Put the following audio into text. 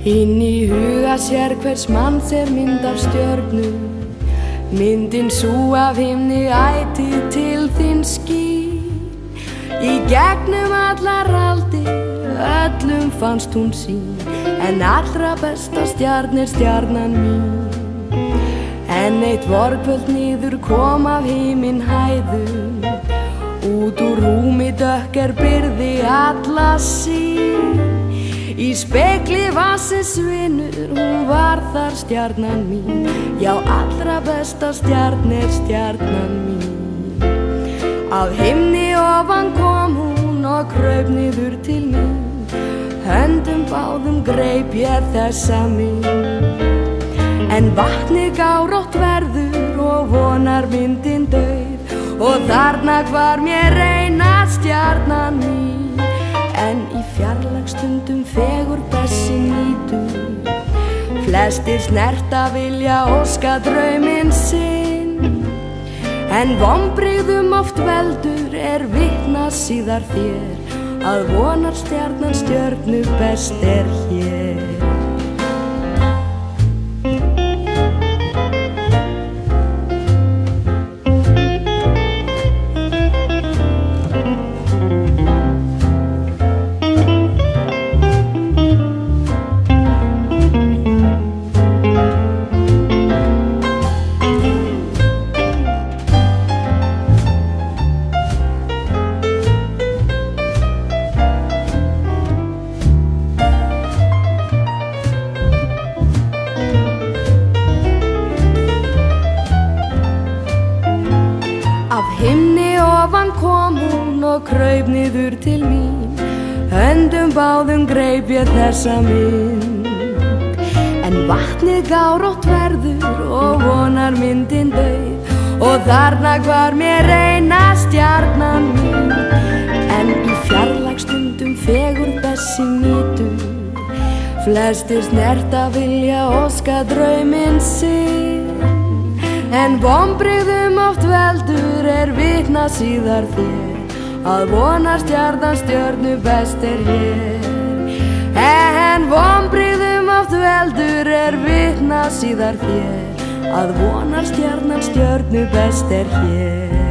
Inn í huga sér hvers manns mynd af stjörnu, myndin sú af himni ætíð til þinn skín. Í gegnum allar aldir öllum fannst hún sín, en allra besta stjarn stjarnan mín. En eitt vorkvöld niður kom af himinhæðum, út úr rúmi dökk byrði alla sín. Í spegli vassins vinur, hún var þar stjarnan mín, já allra besta stjarn stjarnan mín. Af himni ofan kom hún og kraup niður til mín, höndum báðum greip ég þessa mín. En vatnið gárótt verður og vonar myndin dauð, og þarna hvar mér eina stjarnan mín. En í fjarlægstundum fegur bessin nýtur, flestir snerta vilja óska drauminn sinn. En vonbrigðum oft veldur vitna síðar þér, að vonar stjarnan stjörnu best hér. Af himni ofan kom hún og kraup niður til mín, höndum báðum greip ég þessa mynd. En vatnið gárótt verður og vonar myndin dauð, og þarna hvar mér eina stjarnan mín. En í fjarlægstundum fegur bessin nýtur, flestir snerta vilja óska drauminn sinn. En vonbrigðum oft veldur vitna síðar þér, að vonar stjarnan stjörnu best hér. En vonbrigðum oft veldur vitna síðar þér, að vonar stjarnan stjörnu best hér.